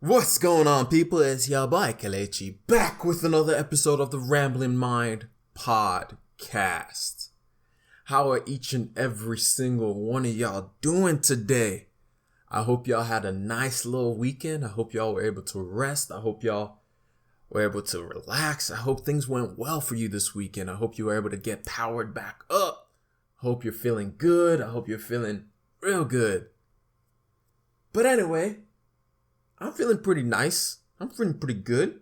What's going on, people? It's your boy Kelechi back with another episode of the Rambling Mind podcast. How are each and every single one of y'all doing today? I hope y'all had a nice little weekend. I hope y'all were able to rest. I hope y'all were able to relax. I hope things went well for you this weekend. I hope you were able to get powered back up. I hope you're feeling good. I hope you're feeling real good. But anyway, I'm feeling pretty nice. I'm feeling pretty good.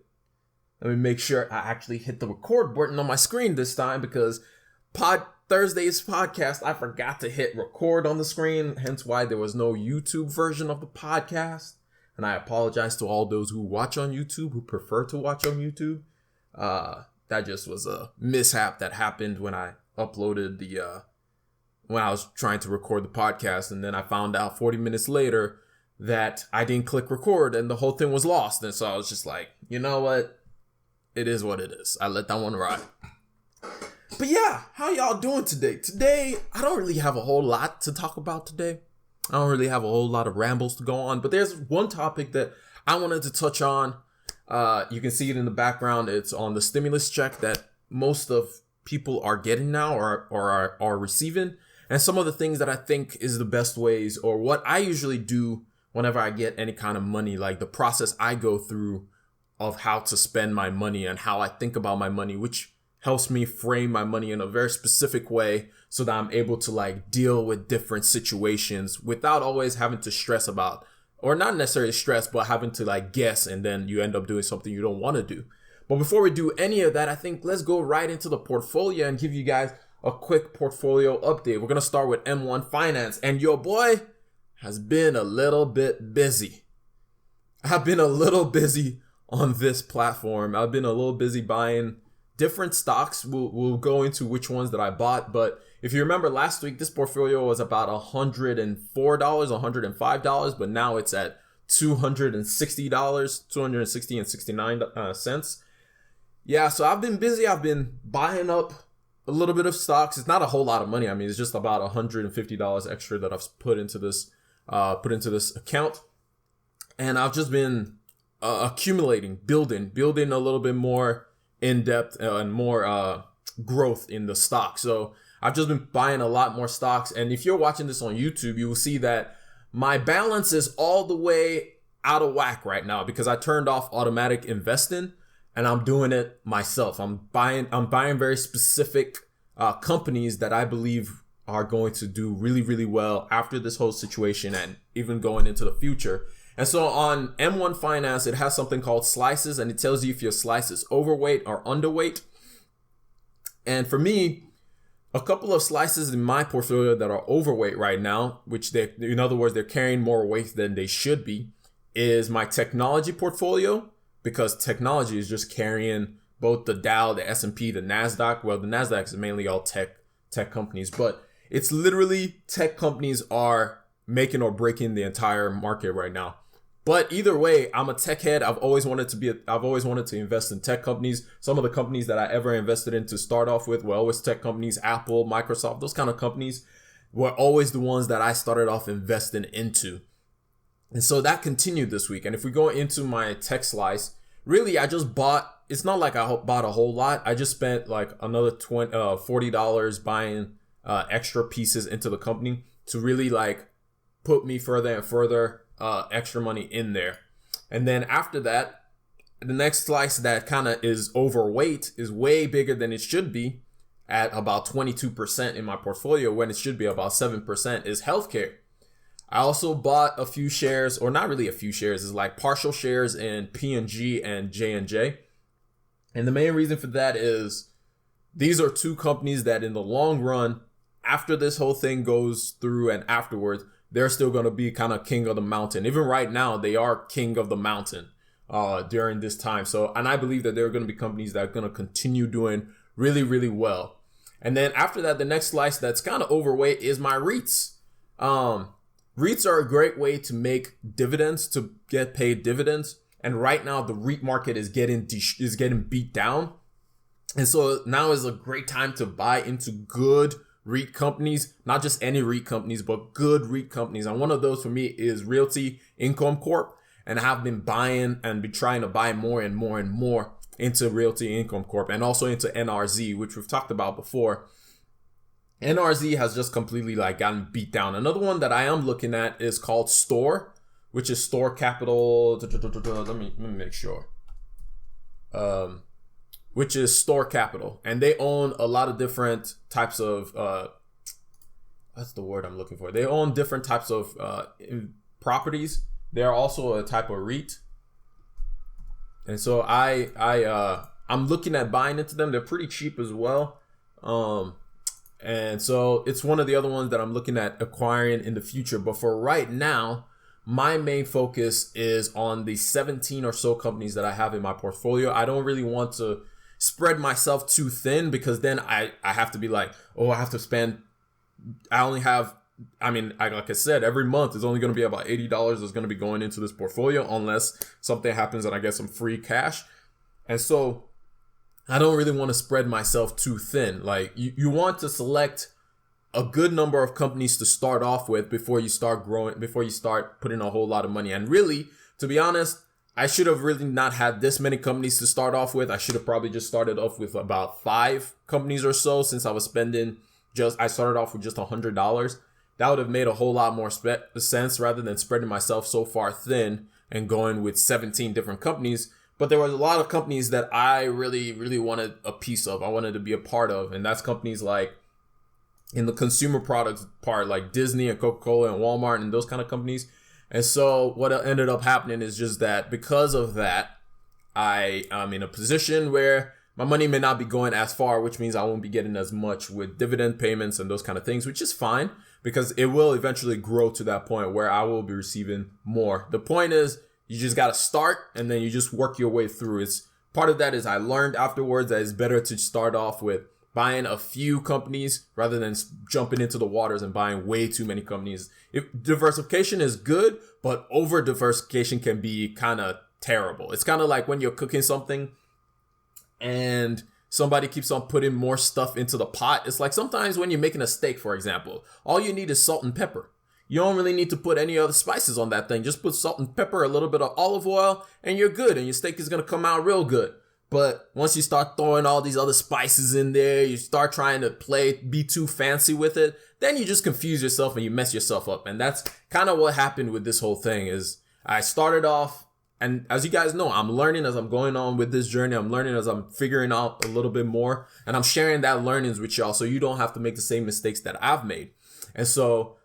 Let me make sure I actually hit the record button on my screen this time because Thursday's podcast, I forgot to hit record on the screen, hence why there was no YouTube version of the podcast. And I apologize to all those who watch on YouTube, who prefer to watch on YouTube. That just was a mishap that happened when I uploaded when I was trying to record the podcast. And then I found out 40 minutes later that I didn't click record and the whole thing was lost. And so I was just like, you know what? It is what it is. I let that one ride. But yeah, how y'all doing today? Today, I don't really have a whole lot to talk about today. I don't really have a whole lot of rambles to go on, but there's one topic that I wanted to touch on. You can see it in the background. It's on the stimulus check that most of people are getting now or are receiving. And some of the things that I think is the best ways, or what I usually do whenever I get any kind of money, like the process I go through of how to spend my money and how I think about my money, which helps me frame my money in a very specific way so that I'm able to like deal with different situations without always having to stress about, or not necessarily stress, but having to like guess and then you end up doing something you don't want to do. But before we do any of that, I think let's go right into the portfolio and give you guys a quick portfolio update. We're going to start with M1 Finance, and your boy has been a little bit busy. I've been a little busy on this platform. I've been a little busy buying different stocks. We'll go into which ones that I bought. But if you remember last week, this portfolio was about $104, $105, but now it's at $260, $260 and 69 cents. Yeah, so I've been busy. I've been buying up a little bit of stocks. It's not a whole lot of money. I mean, it's just about $150 extra that I've put into this account. And I've just been accumulating, building a little bit more in depth and more growth in the stock. So I've just been buying a lot more stocks. And if you're watching this on YouTube, you will see that my balance is all the way out of whack right now because I turned off automatic investing and I'm doing it myself. I'm buying very specific companies that I believe are going to do really, really well after this whole situation and even going into the future. And so on M1 Finance, it has something called slices, and it tells you if your slice is overweight or underweight. And for me, a couple of slices in my portfolio that are overweight right now, which in other words, they're carrying more weight than they should be, is my technology portfolio, because technology is just carrying both the Dow, the S&P, the NASDAQ. Well, the NASDAQ is mainly all tech companies, but it's literally tech companies are making or breaking the entire market right now. But either way, I'm a tech head. I've always wanted to invest in tech companies. Some of the companies that I ever invested in to start off with were always tech companies, Apple, Microsoft, those kind of companies were always the ones that I started off investing into. And so that continued this week. And if we go into my tech slice, really, I just bought, it's not like I bought a whole lot. I just spent like another $40 buying extra pieces into the company to really like put me further and further extra money in there. And then after that, the next slice that kind of is overweight is way bigger than it should be at about 22% in my portfolio when it should be about 7% is healthcare. I also bought a few shares, or not really a few shares, it's like partial shares in P&G and J&J. And the main reason for that is these are two companies that in the long run, after this whole thing goes through and afterwards, they're still going to be kind of king of the mountain. Even right now, they are king of the mountain during this time. So, and I believe that there are going to be companies that are going to continue doing really, really well. And then after that, the next slice that's kind of overweight is my REITs. REITs are a great way to make dividends, to get paid dividends. And right now, the REIT market is getting beat down. And so now is a great time to buy into good REIT companies, not just any REIT companies, but good REIT companies. And one of those for me is Realty Income Corp. and have been buying and be trying to buy more and more and more into Realty Income Corp and also into NRZ, which we've talked about before. NRZ has just completely like gotten beat down. Another one that I am looking at is called Store, which is Store Capital. Let me make sure. Which is Store Capital, and they own a lot of different types of that's the word I'm looking for. They own different types of properties. They are also a type of REIT, and so I'm looking at buying into them. They're pretty cheap as well, and so it's one of the other ones that I'm looking at acquiring in the future. But for right now, my main focus is on the 17 or so companies that I have in my portfolio. I don't really want to spread myself too thin, because then I have to be like, oh, I have to spend, like I said, every month is only going to be about $80 that's going to be going into this portfolio unless something happens and I get some free cash. And so I don't really want to spread myself too thin. Like you want to select a good number of companies to start off with before you start growing, before you start putting a whole lot of money. And really, to be honest, I should have really not had this many companies to start off with. I should have probably just started off with about 5 companies or so, since I was spending I started off with just $100. That would have made a whole lot more sense rather than spreading myself so far thin and going with 17 different companies. But there was a lot of companies that I really, really wanted a piece of. I wanted to be a part of. And that's companies like in the consumer products part, like Disney and Coca-Cola and Walmart and those kind of companies. And so what ended up happening is just that because of that, I'm in a position where my money may not be going as far, which means I won't be getting as much with dividend payments and those kind of things, which is fine because it will eventually grow to that point where I will be receiving more. The point is you just got to start and then you just work your way through. It's part of that is I learned afterwards that it's better to start off with buying a few companies rather than jumping into the waters and buying way too many companies. If diversification is good, but over diversification can be kind of terrible. It's kind of like when you're cooking something and somebody keeps on putting more stuff into the pot. It's like sometimes when you're making a steak, for example, all you need is salt and pepper. You don't really need to put any other spices on that thing. Just put salt and pepper, a little bit of olive oil, and you're good. And your steak is going to come out real good. But once you start throwing all these other spices in there, you start trying to be too fancy with it, then you just confuse yourself and you mess yourself up. And that's kind of what happened with this whole thing is I started off, and as you guys know, I'm learning as I'm going on with this journey. I'm learning as I'm figuring out a little bit more, and I'm sharing that learnings with y'all so you don't have to make the same mistakes that I've made. And so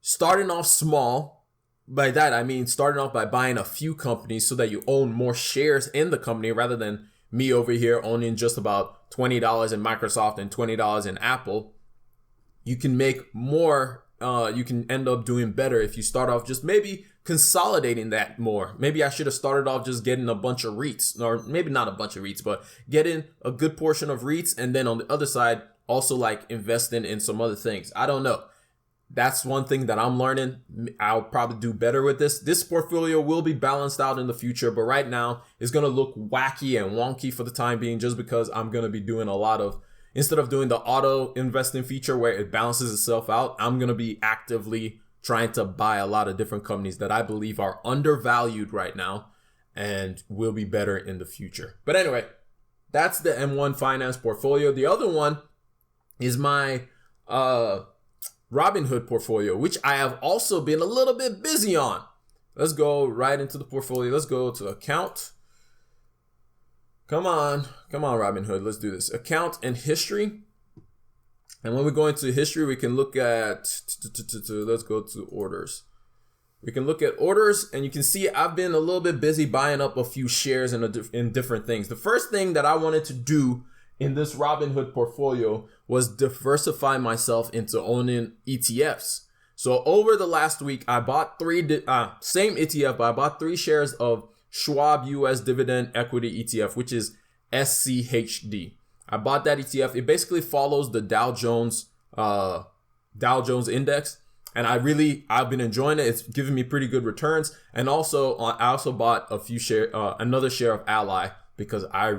starting off small, by that I mean starting off by buying a few companies so that you own more shares in the company rather than me over here owning just about $20 in Microsoft and $20 in Apple. You can make more, you can end up doing better if you start off just maybe consolidating that more. Maybe I should have started off just getting a bunch of REITs, or maybe not a bunch of REITs, but getting a good portion of REITs, and then on the other side, also like investing in some other things. I don't know. That's one thing that I'm learning. I'll probably do better with this. This portfolio will be balanced out in the future, but right now it's going to look wacky and wonky for the time being just because I'm going to be doing a lot of, instead of doing the auto investing feature where it balances itself out, I'm going to be actively trying to buy a lot of different companies that I believe are undervalued right now and will be better in the future. But anyway, that's the M1 Finance portfolio. The other one is my Robinhood portfolio, which I have also been a little bit busy on. Let's go right into the portfolio. Let's go to account. Come on, Robinhood. Let's do this. Account and history. And when we go into history, we can look at, let's go to orders. We can look at orders, and you can see I've been a little bit busy buying up a few shares in different things. The first thing that I wanted to do in this Robinhood portfolio was diversify myself into owning ETFs. So over the last week, I bought same ETF, but I bought 3 shares of Schwab US Dividend Equity ETF, which is SCHD. I bought that ETF. It basically follows the Dow Jones index. And I've been enjoying it. It's giving me pretty good returns. And also, I also bought another share of Ally because I'm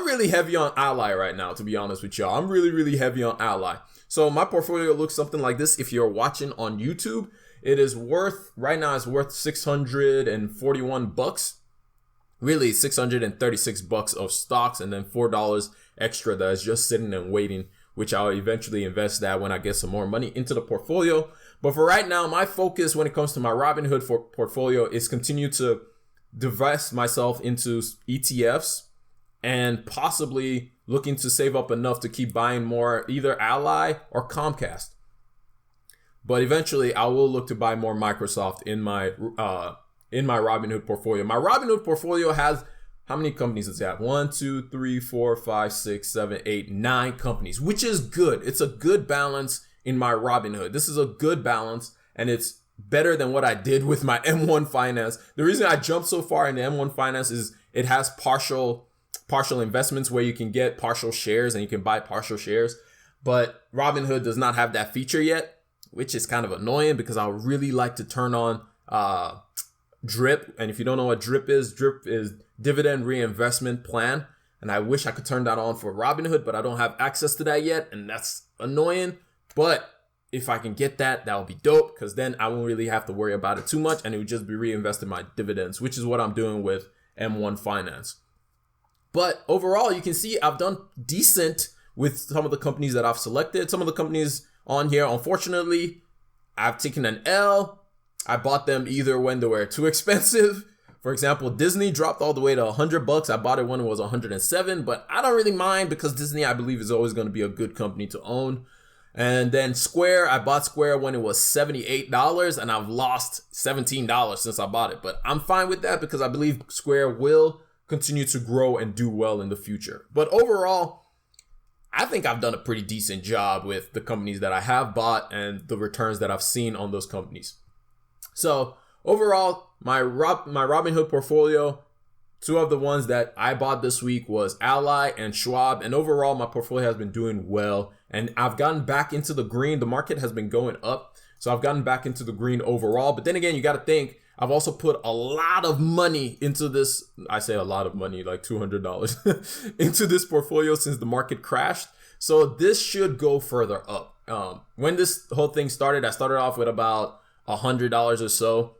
really heavy on Ally right now, to be honest with y'all. I'm really, really heavy on Ally. So my portfolio looks something like this. If you're watching on YouTube, It is worth, right now it's worth $641. Really $636 of stocks, and then $4 extra that is just sitting and waiting, which I'll eventually invest that when I get some more money into the portfolio. But for right now, my focus when it comes to my Robinhood portfolio is continue to divest myself into ETFs and possibly looking to save up enough to keep buying more, either Ally or Comcast. But eventually I will look to buy more Microsoft in my Robinhood portfolio. My Robinhood portfolio has, how many companies does it have? 1, 2, 3, 4, 5, 6, 7, 8, 9 companies, which is good. It's a good balance in my Robinhood. This is a good balance, and it's better than what I did with my M1 Finance. The reason I jumped so far into M1 Finance is it has partial investments where you can get partial shares and you can buy partial shares. But Robinhood does not have that feature yet, which is kind of annoying because I would really like to turn on DRIP. And if you don't know what DRIP is dividend reinvestment plan. And I wish I could turn that on for Robinhood, but I don't have access to that yet. And that's annoying. But if I can get that, that would be dope, because then I won't really have to worry about it too much, and it would just be reinvesting my dividends, which is what I'm doing with M1 Finance. But overall, you can see I've done decent with some of the companies that I've selected. Some of the companies on here, unfortunately, I've taken an L. I bought them either when they were too expensive. For example, Disney dropped all the way to $100. I bought it when it was 107, but I don't really mind because Disney, I believe, is always going to be a good company to own. And then Square, I bought Square when it was $78, and I've lost $17 since I bought it. But I'm fine with that because I believe Square will continue to grow and do well in the future. But overall, I think I've done a pretty decent job with the companies that I have bought and the returns that I've seen on those companies. So overall, my Robinhood portfolio, two of the ones that I bought this week was Ally and Schwab. And overall, my portfolio has been doing well. And I've gotten back into the green. The market has been going up. So I've gotten back into the green overall. But then again, you got to think, I've also put a lot of money into this. I say a lot of money, like $200 into this portfolio since the market crashed. So this should go further up. When this whole thing started, I started off with about $100 or so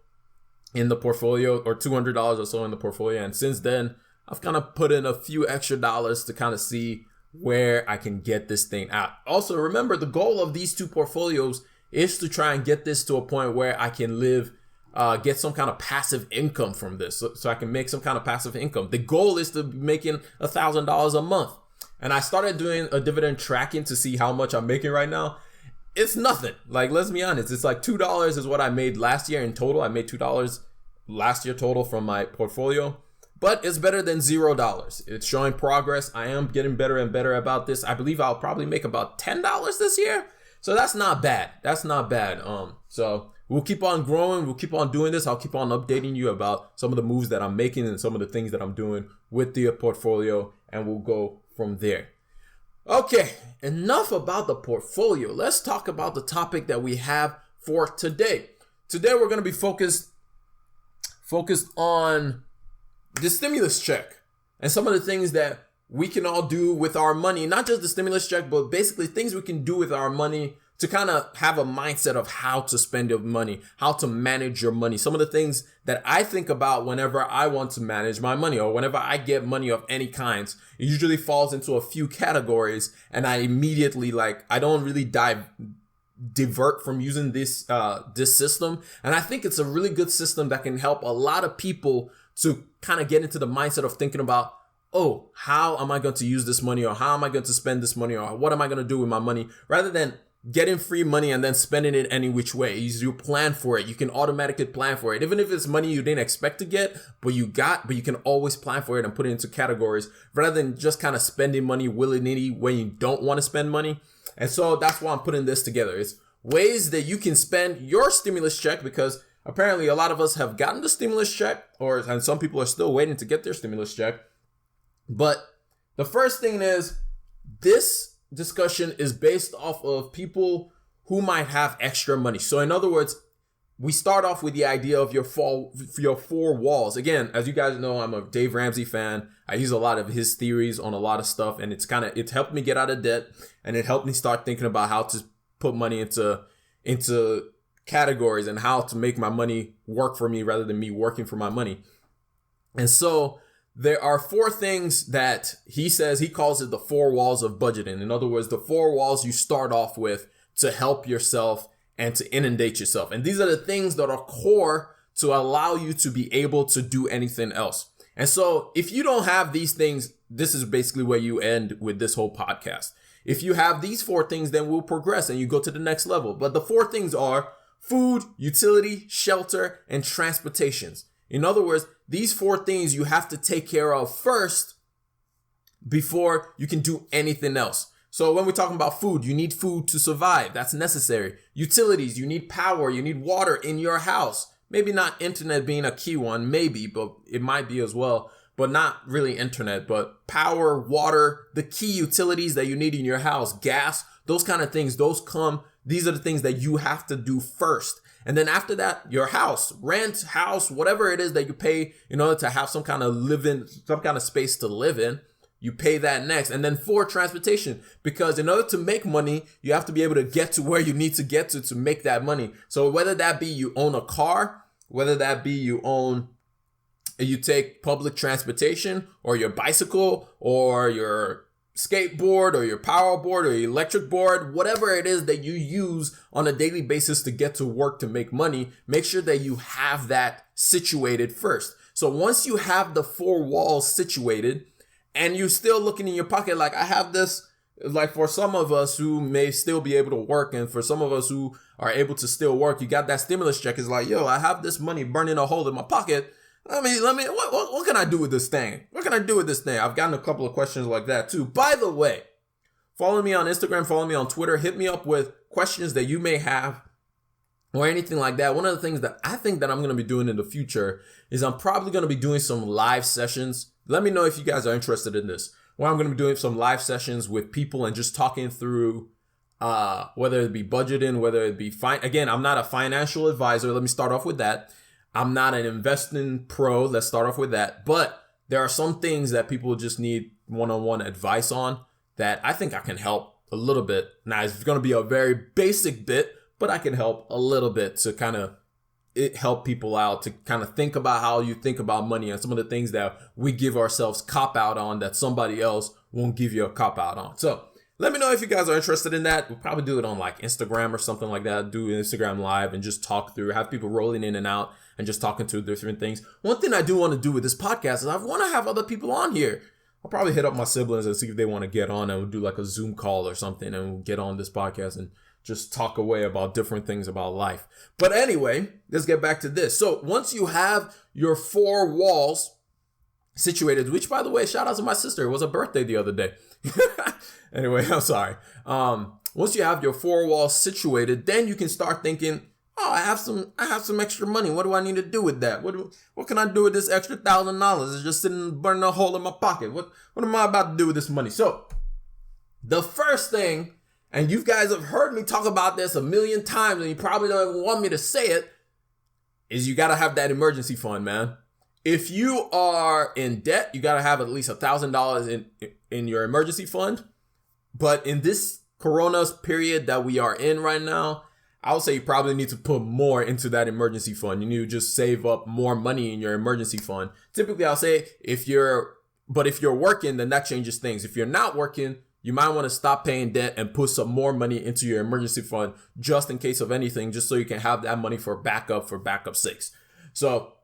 in the portfolio, or $200 or so in the portfolio. And since then, I've kind of put in a few extra dollars to kind of see where I can get this thing out. Also, remember, the goal of these two portfolios is to try and get this to a point where I can get some kind of passive income from this. So I can make some kind of passive income. The goal is to be making $1,000 a month. And I started doing a dividend tracking to see how much I'm making right now. It's nothing. Like, let's be honest. It's like $2 is what I made last year in total. I made $2 last year total from my portfolio. But it's better than $0. It's showing progress. I am getting better and better about this. I believe I'll probably make about $10 this year. So that's not bad. That's not bad. So we'll keep on growing. We'll keep on doing this. I'll keep on updating you about some of the moves that I'm making and some of the things that I'm doing with the portfolio, and we'll go from there. Okay, enough about the portfolio. Let's talk about the topic that we have for today. Today we're going to be focused on the stimulus check and some of the things that we can all do with our money. Not just the stimulus check, but basically things we can do with our money to kind of have a mindset of how to spend your money, how to manage your money. Some of the things that I think about whenever I want to manage my money, or whenever I get money of any kinds, it usually falls into a few categories, and I immediately, I don't really divert from using this system. And I think it's a really good system that can help a lot of people to kind of get into the mindset of thinking about, oh, how am I going to use this money, or how am I going to spend this money, or what am I going to do with my money, rather than getting free money and then spending it any which way. You plan for it. You can automatically plan for it. Even if it's money you didn't expect to get, but you can always plan for it and put it into categories rather than just kind of spending money willy-nilly when you don't want to spend money. And so that's why I'm putting this together. It's ways that you can spend your stimulus check, because apparently a lot of us have gotten the stimulus check, and some people are still waiting to get their stimulus check. But the first thing is, this discussion is based off of people who might have extra money. So in other words, we start off with the idea of your four walls. Again, as you guys know, I'm a Dave Ramsey fan. I use a lot of his theories on a lot of stuff, and it's helped me get out of debt, and it helped me start thinking about how to put money into categories and how to make my money work for me rather than me working for my money. And so there are 4 things that he says, he calls it the 4 walls of budgeting. In other words, the 4 walls you start off with to help yourself and to inundate yourself. And these are the things that are core to allow you to be able to do anything else. And so if you don't have these things, this is basically where you end with this whole podcast. If you have these 4 things, then we'll progress and you go to the next level. But the 4 things are food, utility, shelter, and transportations. In other words, these 4 things you have to take care of first before you can do anything else. So when we're talking about food, you need food to survive. That's necessary. Utilities, you need power, you need water in your house. Maybe not internet being a key one, maybe, but it might be as well. But not really internet, but power, water, the key utilities that you need in your house, gas, those kind of things, these are the things that you have to do first. And then after that, your house, rent, house, whatever it is that you pay in order to have some kind of space to live in, you pay that next. And then 4, transportation, because in order to make money, you have to be able to get to where you need to get to make that money. So whether that be you own a car, whether that be you take public transportation or your bicycle or your skateboard or your power board or your electric board, whatever it is that you use on a daily basis to get to work to make money, make sure that you have that situated first. So once you have the 4 walls situated and you're still looking in your pocket, like I have this, like for some of us who may still be able to work and for some of us who are able to still work, you got that stimulus check. It's like, yo, I have this money burning a hole in my pocket. What can I do with this thing? What can I do with this thing? I've gotten a couple of questions like that too. By the way, follow me on Instagram, follow me on Twitter, hit me up with questions that you may have or anything like that. One of the things that I think that I'm going to be doing in the future is I'm probably going to be doing some live sessions. Let me know if you guys are interested in this. Where I'm going to be doing some live sessions with people and just talking through whether it be budgeting, whether it be fine. Again, I'm not a financial advisor. Let me start off with that. I'm not an investing pro. Let's start off with that. But there are some things that people just need one-on-one advice on that I think I can help a little bit. Now, it's going to be a very basic bit, but I can help a little bit to kind of help people out to kind of think about how you think about money and some of the things that we give ourselves cop out on that somebody else won't give you a cop out on. So let me know if you guys are interested in that. We'll probably do it on like Instagram or something like that. Do Instagram live and just talk through, have people rolling in and out and just talking to different things. One thing I do want to do with this podcast is I want to have other people on here. I'll probably hit up my siblings and see if they want to get on and we'll do like a Zoom call or something and we'll get on this podcast and just talk away about different things about life. But anyway, let's get back to this. So once you have your 4 walls situated, which by the way, shout out to my sister. It was her birthday the other day. Anyway, I'm sorry. Once you have your 4 walls situated, then you can start thinking, oh, I have some extra money. What do I need to do with that? What can I do with this extra $1,000? It's just sitting burning a hole in my pocket. What am I about to do with this money? So the first thing, and you guys have heard me talk about this a million times and you probably don't even want me to say it, is you got to have that emergency fund, man. If you are in debt, you got to have at least $1,000 in your emergency fund. But in this Corona period that we are in right now, I would say you probably need to put more into that emergency fund. You need to just save up more money in your emergency fund. Typically, I'll say if you're working, then that changes things. If you're not working, you might want to stop paying debt and put some more money into your emergency fund just in case of anything, just so you can have that money for backup sakes. So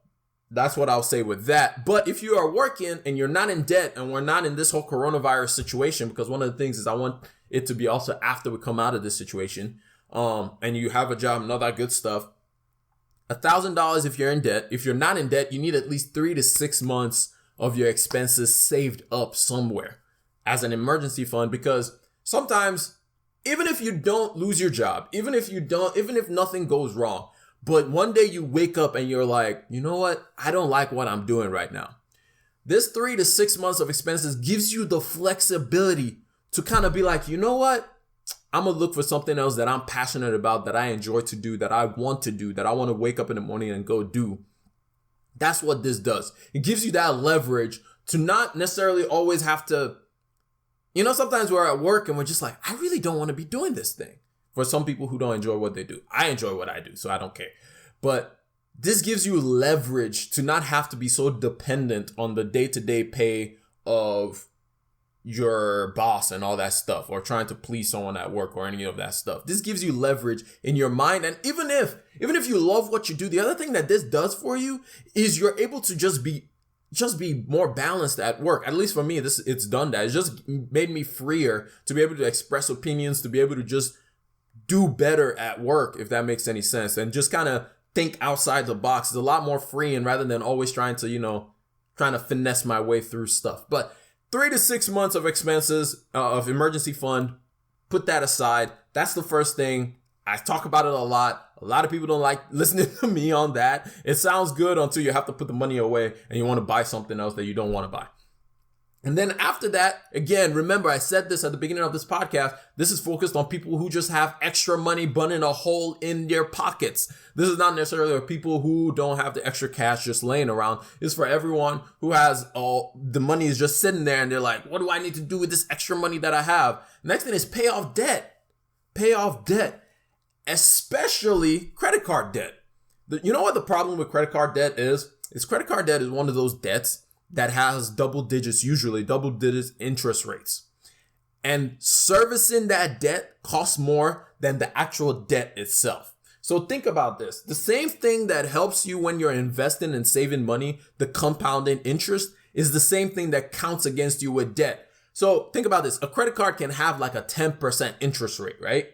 that's what I'll say with that. But if you are working and you're not in debt and we're not in this whole coronavirus situation, because one of the things is I want it to be also after we come out of this situation, and you have a job and all that good stuff, $1,000 if you're in debt. If you're not in debt, you need at least 3 to 6 months of your expenses saved up somewhere as an emergency fund, because sometimes even if you don't lose your job, even if nothing goes wrong, but one day you wake up and you're like, you know what? I don't like what I'm doing right now. This 3 to 6 months of expenses gives you the flexibility to kind of be like, you know what? I'm going to look for something else that I'm passionate about, that I enjoy to do, that I want to do, that I want to wake up in the morning and go do. That's what this does. It gives you that leverage to not necessarily always have to, sometimes we're at work and we're just like, I really don't want to be doing this thing. for some people who don't enjoy what they do. I enjoy what I do, so I don't care. But this gives you leverage to not have to be so dependent on the day-to-day pay of your boss and all that stuff, or trying to please someone at work or any of that stuff. This gives you leverage in your mind. And even if you love what you do, the other thing that this does for you is you're able to just be more balanced at work. At least for me, it's done that. It's just made me freer to be able to express opinions, to be able to just do better at work, if that makes any sense, and just kind of think outside the box. It's a lot more freeing rather than always trying to finesse my way through stuff. But 3 to 6 months of expenses of emergency fund, put that aside. That's the first thing. I talk about it a lot. A lot of people don't like listening to me on that. It sounds good until you have to put the money away and you want to buy something else that you don't want to buy. And then after that, again, remember, I said this at the beginning of this podcast, this is focused on people who just have extra money burning a hole in their pockets. This is not necessarily for people who don't have the extra cash just laying around. It's for everyone who has all the money is just sitting there and they're like, what do I need to do with this extra money that I have? Next thing is pay off debt. Pay off debt, especially credit card debt. You know what the problem with credit card debt is? Credit card debt is one of those debts that has usually double digits interest rates. And servicing that debt costs more than the actual debt itself. So think about this. The same thing that helps you when you're investing and saving money, the compounding interest, is the same thing that counts against you with debt. So think about this. A credit card can have like a 10% interest rate, right?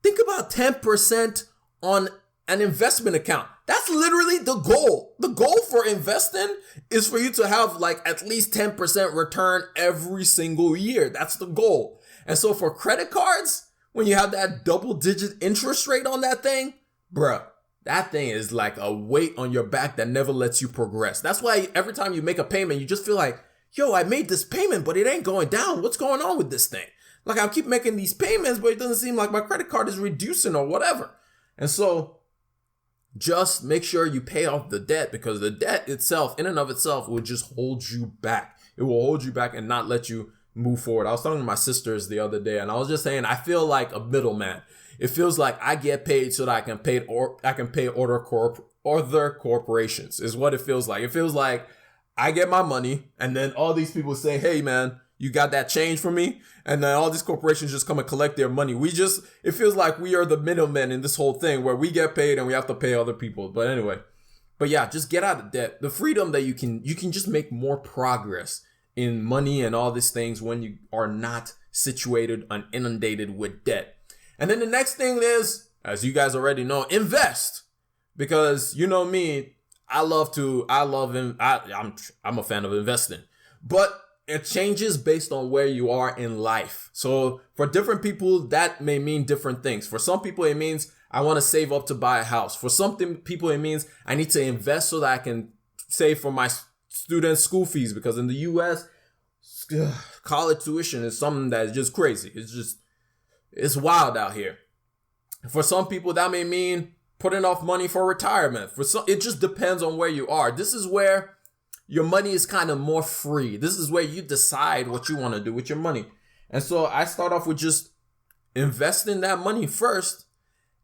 Think about 10% on an investment account. That's literally the goal. The goal for investing is for you to have like at least 10% return every single year. That's the goal. And so for credit cards, when you have that double digit interest rate on that thing, bruh, that thing is like a weight on your back that never lets you progress. That's why every time you make a payment, you just feel like, yo, I made this payment, but it ain't going down. What's going on with this thing? Like I keep making these payments, but it doesn't seem like my credit card is reducing or whatever. And so just make sure you pay off the debt, because the debt itself, in and of itself, will just hold you back. It will hold you back and not let you move forward. I was talking to my sisters the other day, and I was just saying, I feel like a middleman. It feels like I get paid so that I can pay other corporations, is what it feels like. It feels like I get my money, and then all these people say, hey, man, you got that change for me? And then all these corporations just come and collect their money. It feels like we are the middlemen in this whole thing where we get paid and we have to pay other people. But anyway, yeah, just get out of debt. The freedom that you can just make more progress in money and all these things when you are not situated and inundated with debt. And then the next thing is, as you guys already know, invest. Because you know me, I'm a fan of investing. But it changes based on where you are in life. So for different people, that may mean different things. For some people, it means I want to save up to buy a house. For some people, it means I need to invest so that I can save for my students' school fees. Because in the US, college tuition is something that is just crazy. It's wild out here. For some people, that may mean putting off money for retirement. For some, it just depends on where you are. This is where your money is kind of more free. This is where you decide what you want to do with your money. And so I start off with just investing that money first,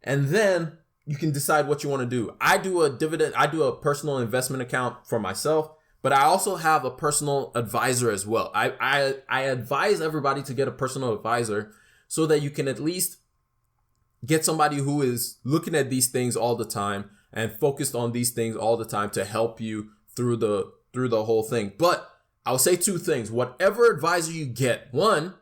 and then you can decide what you want to do. I do a personal investment account for myself, but I also have a personal advisor as well. I advise everybody to get a personal advisor so that you can at least get somebody who is looking at these things all the time and focused on these things all the time to help you through the whole thing. But I'll say two things. Whatever advisor you get, one,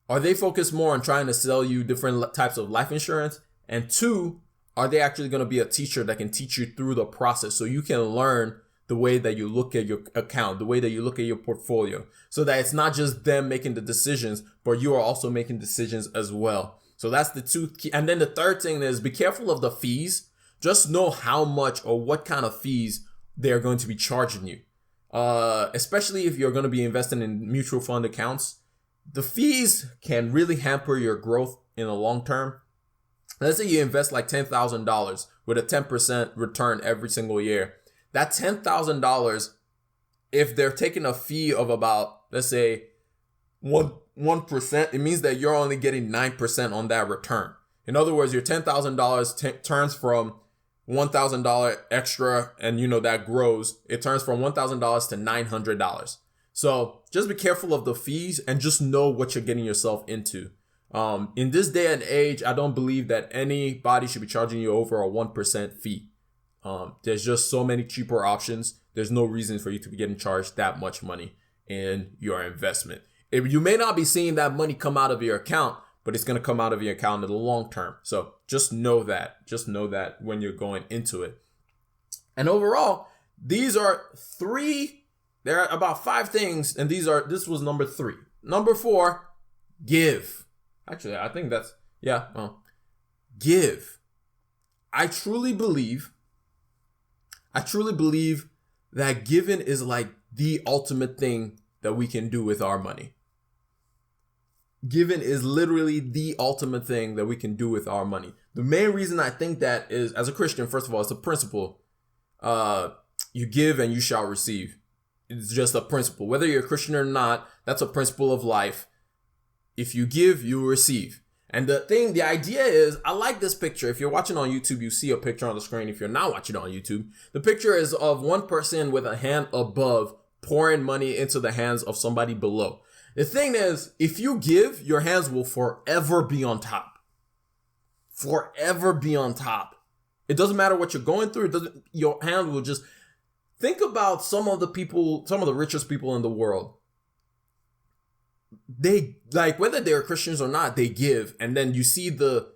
are they focused more on trying to sell you different types of life insurance? And two, are they actually going to be a teacher that can teach you through the process so you can learn the way that you look at your account, the way that you look at your portfolio, so that it's not just them making the decisions, but you are also making decisions as well. So that's the two key. And then the third thing is, be careful of the fees. Just know how much or what kind of fees they're going to be charging you. Especially if you're going to be investing in mutual fund accounts. The fees can really hamper your growth in the long term. Let's say you invest like $10,000 with a 10% return every single year. That $10,000, if they're taking a fee of about, let's say, 1%, it means that you're only getting 9% on that return. In other words, your $10,000 turns from $1,000 extra, and that grows. It turns from $1,000 to $900. So just be careful of the fees and just know what you're getting yourself into. In this day and age, I don't believe that anybody should be charging you over a 1% fee. There's just so many cheaper options. There's no reason for you to be getting charged that much money in your investment. You may not be seeing that money come out of your account, but it's going to come out of your account in the long term. So just know that. Just know that when you're going into it. And overall, there are about 5 things, and this was number 3. Number 4, give. Actually, I think give. I truly believe that giving is like the ultimate thing that we can do with our money. Giving is literally the ultimate thing that we can do with our money. The main reason I think that is, as a Christian, first of all, it's a principle. You give and you shall receive. It's just a principle. Whether you're a Christian or not, that's a principle of life. If you give, you will receive. And the idea is, I like this picture. If you're watching on YouTube, you see a picture on the screen. If you're not watching on YouTube, the picture is of one person with a hand above pouring money into the hands of somebody below. The thing is, if you give, your hands will forever be on top. Forever be on top. It doesn't matter what you're going through. Your hand will just... Think about some of the richest people in the world. They, whether they're Christians or not, they give. And then you see the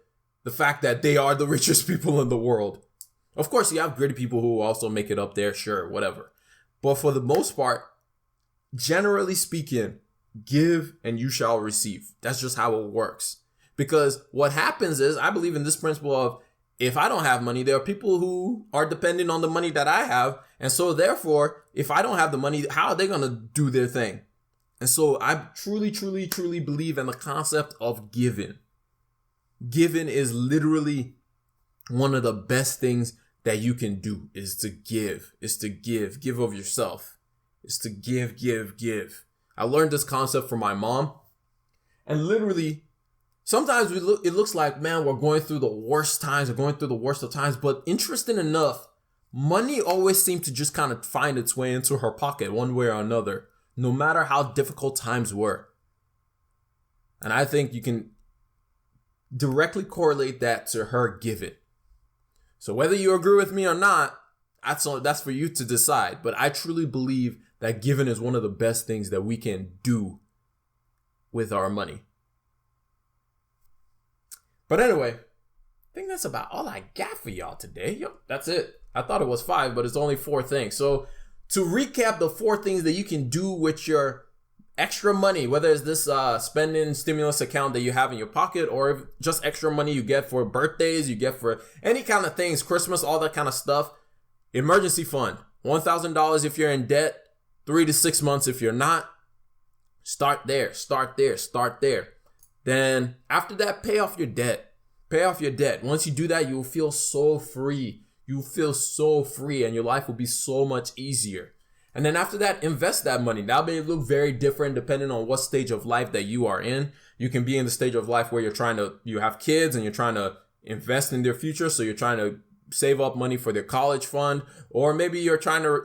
fact that they are the richest people in the world. Of course, you have greedy people who also make it up there. Sure, whatever. But for the most part, generally speaking, give and you shall receive. That's just how it works. Because what happens is, I believe in this principle of, if I don't have money, there are people who are depending on the money that I have. And so therefore, if I don't have the money, how are they going to do their thing? And so I truly, truly, truly believe in the concept of giving. Giving is literally one of the best things that you can do, is to give. Is to give. Give of yourself. Is to give. I learned this concept from my mom. And literally, sometimes it looks like, man, we're going through the worst times. We're going through the worst of times. But interesting enough, money always seemed to just kind of find its way into her pocket one way or another, no matter how difficult times were. And I think you can directly correlate that to her giving. So whether you agree with me or not, that's for you to decide. But I truly believe that giving is one of the best things that we can do with our money. But anyway, I think that's about all I got for y'all today. Yep, that's it. I thought it was 5, but it's only 4 things. So to recap the 4 things that you can do with your extra money, whether it's this spending stimulus account that you have in your pocket, or just extra money you get for birthdays, you get for any kind of things, Christmas, all that kind of stuff. Emergency fund, $1,000 if you're in debt, 3 to 6 months if you're not. Start there. Then after that, pay off your debt. Once you do that, you'll feel so free. And your life will be so much easier. And then after that, invest that money. That may look very different depending on what stage of life that you are in. You can be in the stage of life where you have kids and you're trying to invest in their future. So you're trying to save up money for their college fund, or maybe you're trying to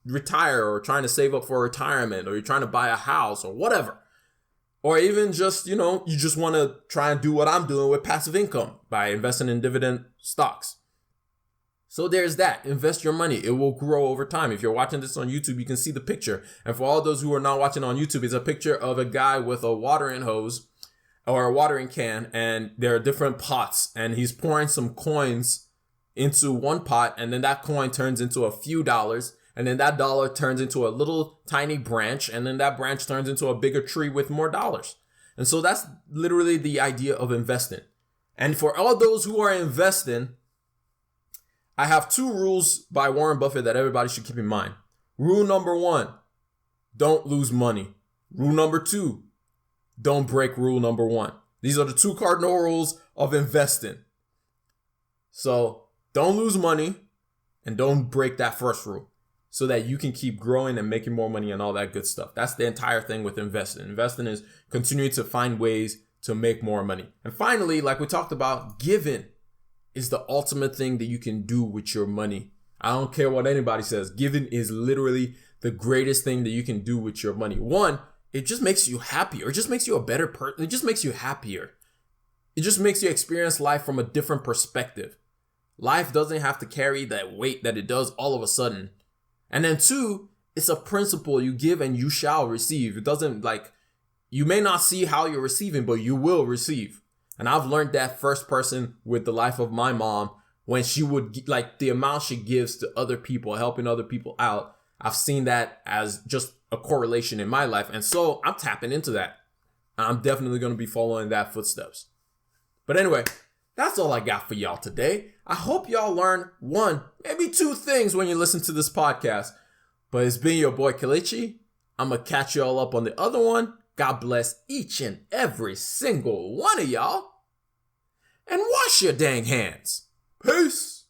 retire or trying to save up for retirement, or you're trying to buy a house or whatever. Or even just, you just want to try and do what I'm doing with passive income by investing in dividend stocks. So there's that. Invest your money. It will grow over time. If you're watching this on YouTube, you can see the picture. And for all those who are not watching on YouTube, it's a picture of a guy with a watering hose or a watering can, and there are different pots, and he's pouring some coins into one pot, and then that coin turns into a few dollars, and then that dollar turns into a little tiny branch, and then that branch turns into a bigger tree with more dollars. And so that's literally the idea of investing. And for all those who are investing, I have 2 rules by Warren Buffett that everybody should keep in mind. Rule number 1, don't lose money. Rule number 2, don't break rule number 1. These are the 2 cardinal rules of investing. So don't lose money and don't break that first rule. so that you can keep growing and making more money and all that good stuff. That's the entire thing with investing. Investing is continuing to find ways to make more money. And finally, like we talked about, giving is the ultimate thing that you can do with your money. I don't care what anybody says. Giving is literally the greatest thing that you can do with your money. One, it just makes you happier. It just makes you a better person. It just makes you happier. It just makes you experience life from a different perspective. Life doesn't have to carry that weight that it does all of a sudden. And then two, it's a principle: you give and you shall receive. It doesn't you may not see how you're receiving, but you will receive. And I've learned that first person with the life of my mom, when she would the amount she gives to other people, helping other people out. I've seen that as just a correlation in my life. And so I'm tapping into that. And I'm definitely going to be following that footsteps. But anyway, that's all I got for y'all today. I hope y'all learn one, maybe two things when you listen to this podcast. But it's been your boy Kelechi. I'm going to catch y'all up on the other one. God bless each and every single one of y'all. And wash your dang hands. Peace.